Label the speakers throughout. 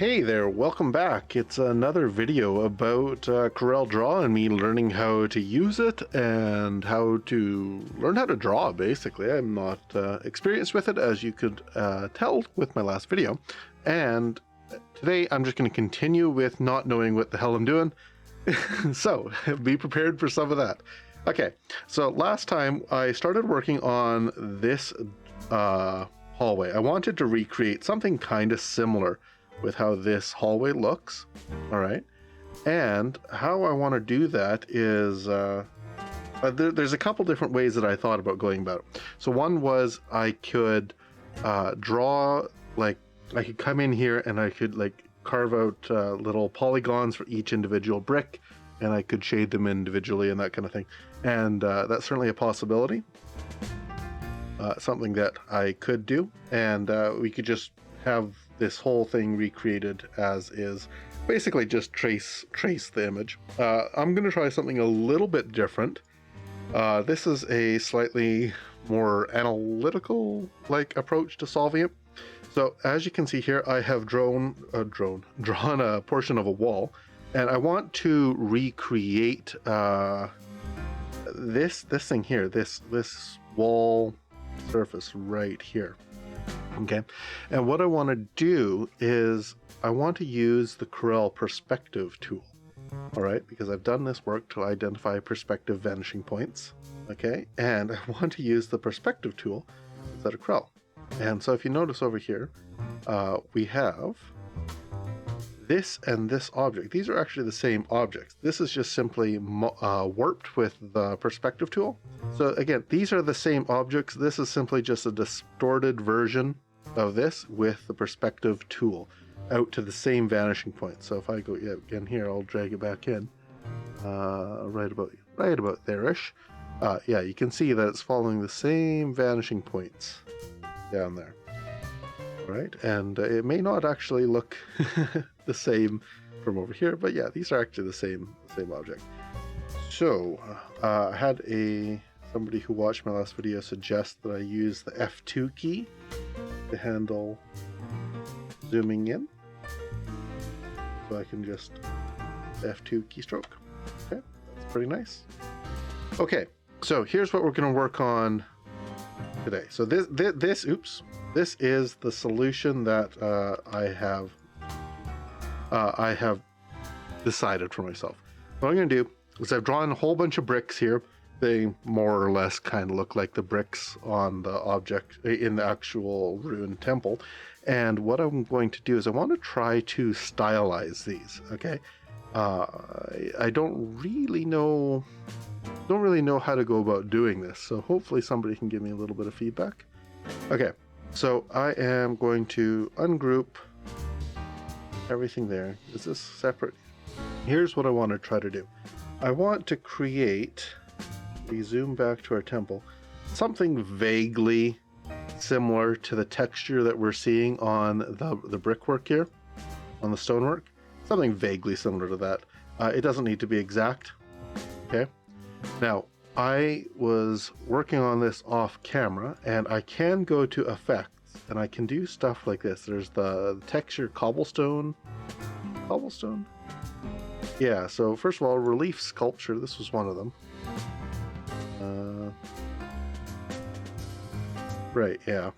Speaker 1: Hey there, welcome back. It's another video about CorelDraw and me learning how to use it and how to learn how to draw, basically. I'm not experienced with it, as you could tell with my last video. And today I'm just going to continue with not knowing what the hell I'm doing. So be prepared for some of that. Okay, so last time I started working on this hallway. I wanted to recreate something kind of similar with how this hallway looks. All right, and how I want to do that is there's a couple different ways that I thought about going about it. So one was I could draw, like I could come in here and I could like carve out little polygons for each individual brick, and I could shade them individually and that kind of thing. And that's certainly a possibility, something that I could do, and we could just have this whole thing recreated as is, basically just trace the image. I'm going to try something a little bit different. This is a slightly more analytical like approach to solving it. So as you can see here, I have drawn a portion of a wall, and I want to recreate this thing here, this wall surface right here. Okay, and what I want to do is I want to use the Corel perspective tool. All right, because I've done this work to identify perspective vanishing points. Okay, and I want to use the perspective tool instead of Corel. And so if you notice over here, we have this and this object. These are actually the same objects. This is just simply warped with the perspective tool. So again, these are the same objects. This is simply just a distorted version of this with the perspective tool out to the same vanishing point. So if I go again here, I'll drag it back in right about there-ish. Yeah, you can see that it's following the same vanishing points down there. Right, and it may not actually look the same from over here, but yeah, these are actually the same object. So I had somebody who watched my last video suggest that I use the F2 key to handle zooming in, so I can just F2 keystroke. Okay, that's pretty nice. Okay, so here's what we're going to work on today. So this is the solution that I have decided for myself. What I'm going to do is I've drawn a whole bunch of bricks here. They more or less kind of look like the bricks on the object in the actual ruined temple. And what I'm going to do is I want to try to stylize these. Okay, I don't really know how to go about doing this, so hopefully somebody can give me a little bit of feedback. Okay, so I am going to ungroup everything there. Is this separate? Here's what I want to try to do. I want to create, we zoom back to our temple, something vaguely similar to the texture that we're seeing on the brickwork here, on the stonework. Something vaguely similar to that. It doesn't need to be exact. Okay. Now, I was working on this off camera, and I can go to effects and I can do stuff like this. There's the texture cobblestone. Yeah, so first of all, relief sculpture, this was one of them. Right, yeah.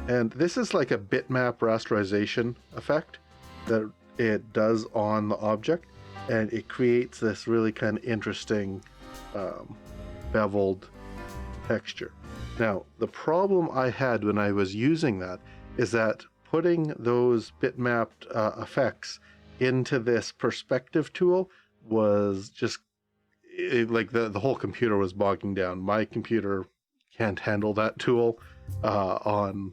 Speaker 1: And this is like a bitmap rasterization effect that it does on the object, and it creates this really kind of interesting beveled texture. Now, the problem I had when I was using that is that putting those bitmapped effects into this perspective tool was just like the whole computer was bogging down. My computer can't handle that tool on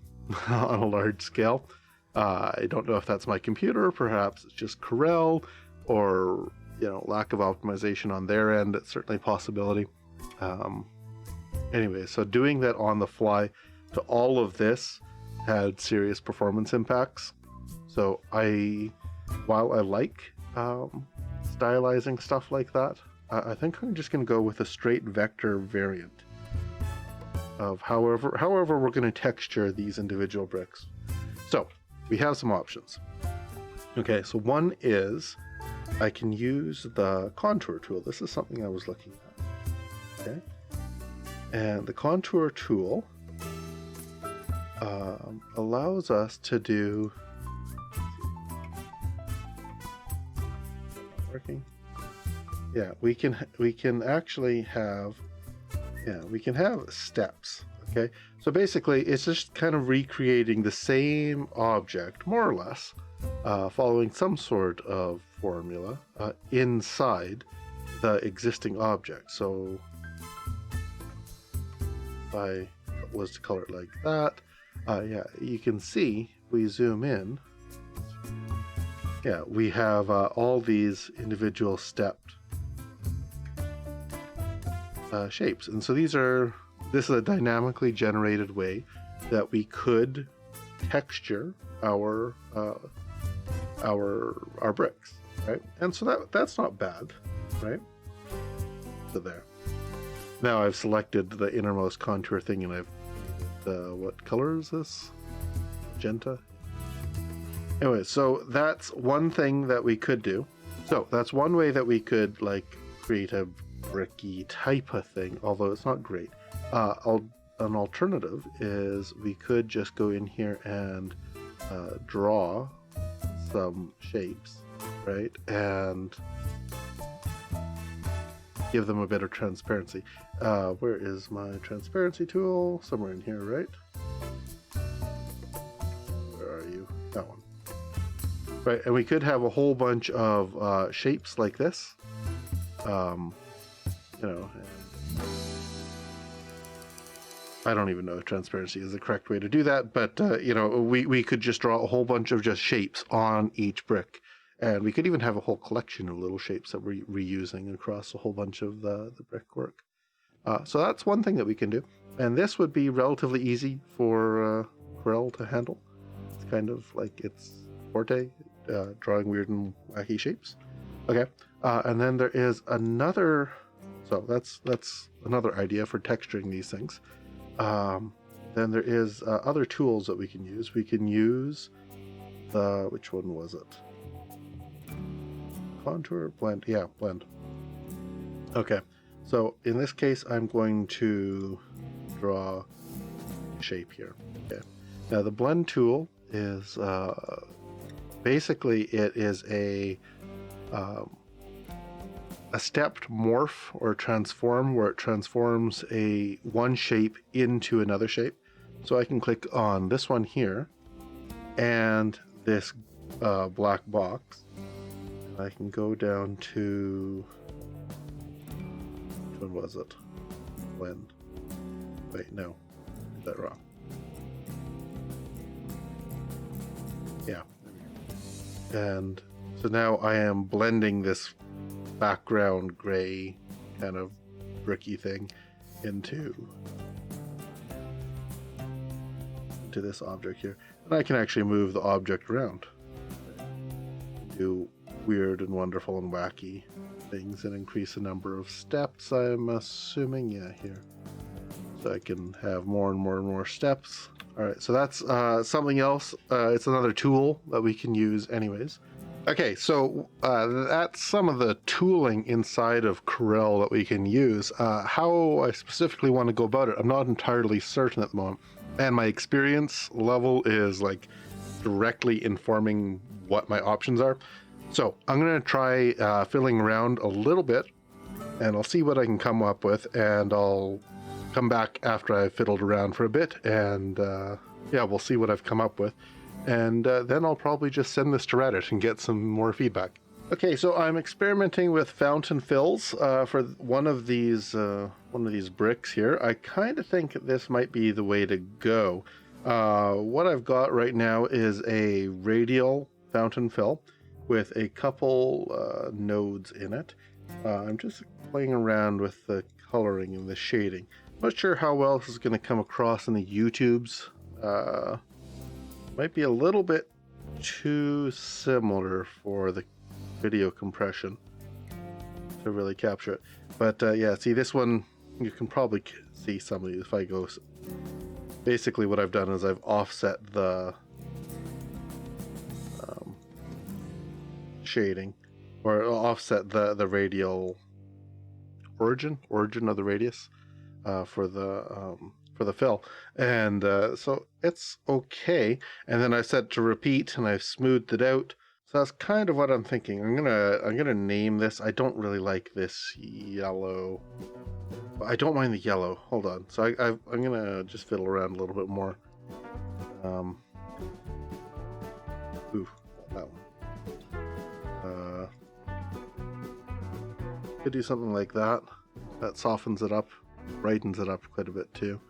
Speaker 1: a large scale. I don't know if that's my computer, perhaps it's just Corel, or lack of optimization on their end. It's certainly a possibility. Anyway, so doing that on the fly to all of this had serious performance impacts. So while I like stylizing stuff like that, I think I'm just going to go with a straight vector variant of however we're going to texture these individual bricks. So we have some options. Okay, so one is I can use the contour tool. This is something I was looking at. Okay, and the contour tool allows us to do working. Yeah, we can actually have we can have steps. Okay, so basically it's just kind of recreating the same object more or less, following some sort of formula inside the existing object. So if I was to color it like that, yeah, you can see we zoom in. Yeah, we have all these individual stepped shapes, and so this is a dynamically generated way that we could texture our bricks, right? And so that's not bad, right? So there. Now I've selected the innermost contour thing, and what color is this? Magenta. Anyway, so that's one thing that we could do. So that's one way that we could like create a bricky type of thing, although it's not great. An alternative is we could just go in here and draw some shapes, right? And give them a bit of transparency. Where is my transparency tool? Somewhere in here, right? Where are you? That one. Right, and we could have a whole bunch of shapes like this. You know, I don't even know if transparency is the correct way to do that, but you know, we could just draw a whole bunch of just shapes on each brick, and we could even have a whole collection of little shapes that we're reusing across a whole bunch of the brickwork. So that's one thing that we can do, and this would be relatively easy for Corel to handle. It's kind of like its forte, drawing weird and wacky shapes. Okay, and then there is another. So that's another idea for texturing these things. Then there is other tools that we can use. We can use which one was it? Contour, blend. Yeah, blend. Okay, so in this case, I'm going to draw a shape here. Okay. Now the blend tool is basically it is a stepped morph or transform, where it transforms one shape into another shape. So I can click on this one here and this black box. I can go down to, which one was it? Blend. Wait, no, is that wrong? Yeah. And so now I am blending this background gray kind of bricky thing into this object here, and I can actually move the object around, do weird and wonderful and wacky things, and increase the number of steps. I'm assuming, yeah, here, so I can have more and more and more steps. All right, so that's something else. It's another tool that we can use anyways. Okay, so that's some of the tooling inside of Corel that we can use. How I specifically want to go about it, I'm not entirely certain at the moment. And my experience level is like directly informing what my options are. So I'm going to try filling around a little bit, and I'll see what I can come up with, and I'll come back after I've fiddled around for a bit, and yeah, we'll see what I've come up with. And then I'll probably just send this to Reddit and get some more feedback. Okay, so I'm experimenting with fountain fills for one of these bricks here. I kind of think this might be the way to go. What I've got right now is a radial fountain fill with a couple nodes in it. I'm just playing around with the coloring and the shading. Not sure how well this is going to come across in the YouTubes. Might be a little bit too similar for the video compression to really capture it. But yeah, see this one, you can probably see some of these if I go. Basically what I've done is I've offset the shading, or offset the radial origin of the radius for the fill, and so it's okay. And then I set to repeat, and I've smoothed it out. So that's kind of what I'm thinking. I'm gonna name this. I don't really like this yellow. I don't mind the yellow. Hold on. So I'm gonna just fiddle around a little bit more. Ooh, that one. Could do something like that. That softens it up, brightens it up quite a bit too.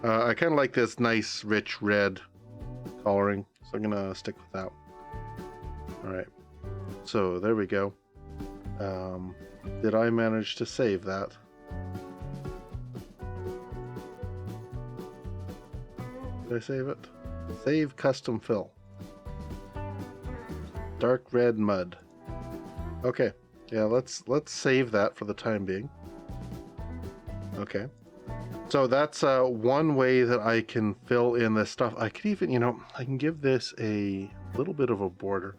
Speaker 1: I kind of like this nice, rich red coloring, so I'm gonna stick with that. All right. So there we go. Did I manage to save that? Did I save it? Save custom fill. Dark red mud. Okay. Yeah, let's save that for the time being. Okay. So that's one way that I can fill in this stuff. I could even, I can give this a little bit of a border.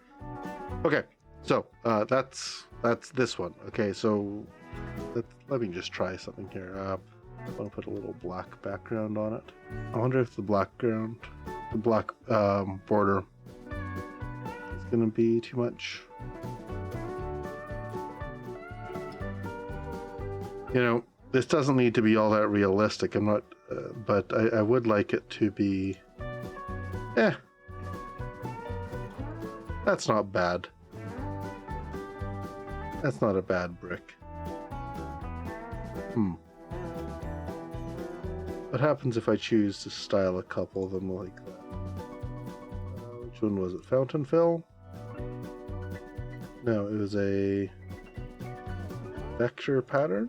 Speaker 1: Okay. So that's this one. Okay. So let me just try something here. I want to put a little black background on it. I wonder if the black border is going to be too much. This doesn't need to be all that realistic. I'm not, but I would like it to be. That's not bad. That's not a bad brick. What happens if I choose to style a couple of them like that? Which one was it? Fountain fill? No, it was a vector pattern?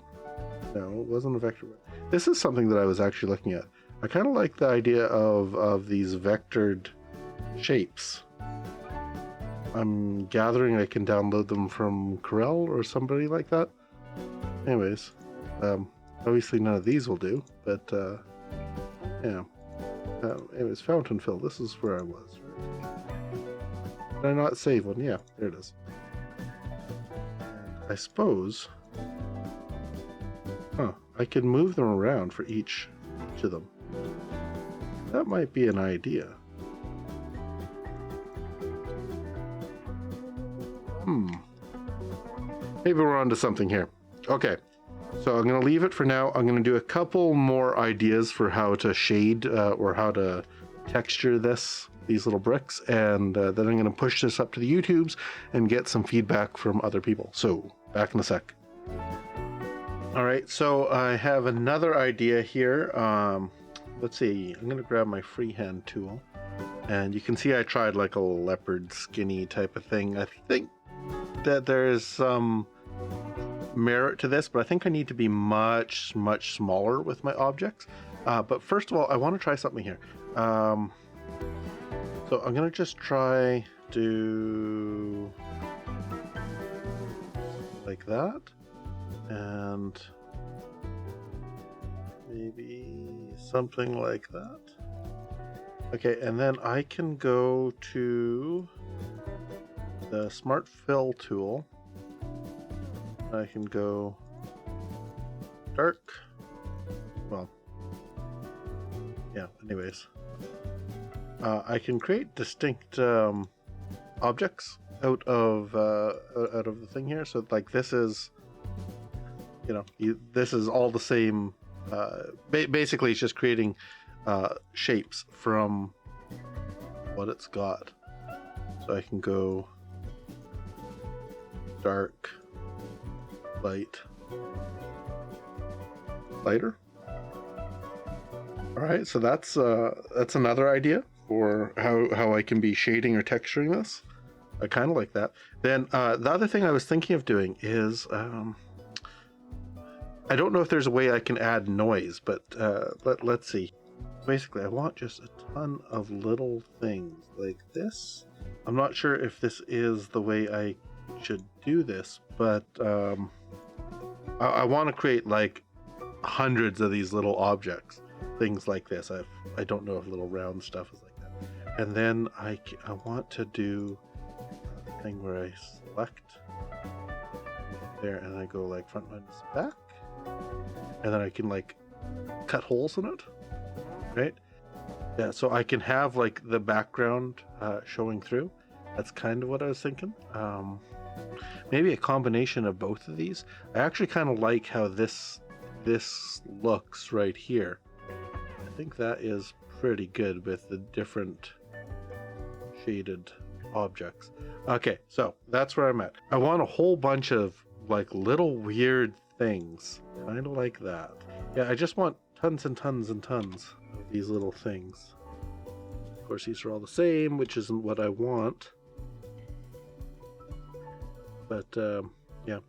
Speaker 1: No, it wasn't a vector. This is something that I was actually looking at. I kind of like the idea of these vectored shapes. I'm gathering I can download them from Corel or somebody like that. Anyways, obviously none of these will do, but yeah. Anyways, fountain fill. This is where I was. Right? Did I not save one? Yeah, there it is. And I suppose. I can move them around for each of them. That might be an idea. Maybe we're onto something here. Okay, so I'm going to leave it for now. I'm going to do a couple more ideas for how to shade or how to texture these little bricks, and then I'm going to push this up to the YouTubes and get some feedback from other people. So, back in a sec. All right, so I have another idea here. Let's see, I'm going to grab my freehand tool, and you can see I tried like a leopard skinny type of thing. I think that there's some merit to this, but I think I need to be much smaller with my objects. But first of all, I want to try something here. So I'm going to just try do like that. And maybe something like that. Okay, and then I can go to the Smart Fill tool. I can go dark. Well, yeah, anyways. I can create distinct objects out of the thing here. So like this is this is all the same. Basically, it's just creating shapes from what it's got. So I can go dark, light, lighter. All right, so that's another idea for how I can be shading or texturing this. I kind of like that. Then the other thing I was thinking of doing is. I don't know if there's a way I can add noise, but let's see. Basically, I want just a ton of little things like this. I'm not sure if this is the way I should do this, but I want to create like hundreds of these little objects, things like this. I don't know if little round stuff is like that. And then I want to do thing where I select there and I go like front minus back, and then I can like cut holes in it, right? Yeah, so I can have like the background showing through. That's kind of what I was thinking. Maybe a combination of both of these. I actually kind of like how this looks right here. I think that is pretty good with the different shaded objects. Okay, so that's where I'm at. I want a whole bunch of like little weird things, kind of like that. Yeah, I just want tons and tons and tons of these little things. Of course, these are all the same, which isn't what I want. But yeah.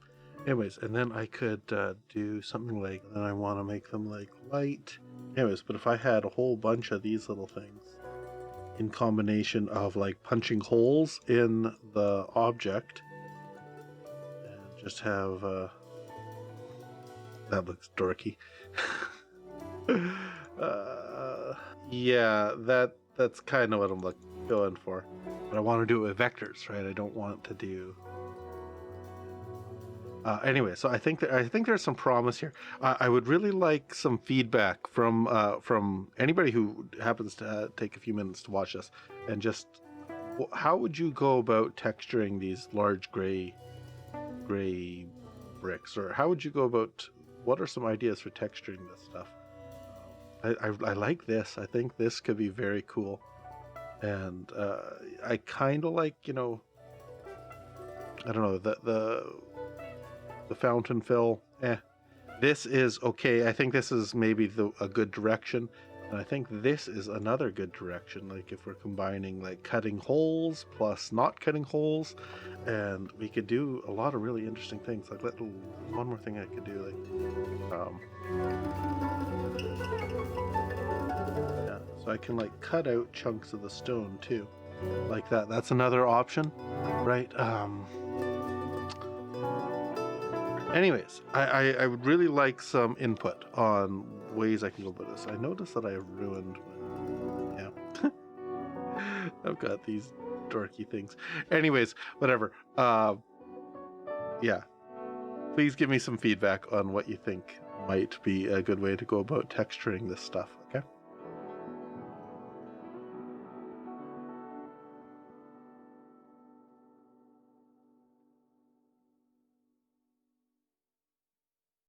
Speaker 1: Anyways, and then I could do something like, then I want to make them like light. Anyways, but if I had a whole bunch of these little things in combination of like punching holes in the object, and just have that looks dorky. Yeah, that's kind of what I'm going for. But I want to do it with vectors, right? I don't want to do. Anyway, so I think there's some promise here. I would really like some feedback from anybody who happens to take a few minutes to watch this, and just how would you go about texturing these large gray bricks, or how would you go about? What are some ideas for texturing this stuff? I like this. I think this could be very cool, and I kind of like, you know, I don't know, the fountain fill. This is okay. I think this is maybe a good direction, and I think this is another good direction. Like if we're combining like cutting holes plus not cutting holes, and we could do a lot of really interesting things. Like one more thing I could do, like yeah, so I can like cut out chunks of the stone too, like that. That's another option, right? Anyways, I would really like some input on ways I can go about this. I noticed that I ruined yeah. I've got these dorky things. Anyways, whatever. Yeah. Please give me some feedback on what you think might be a good way to go about texturing this stuff, okay?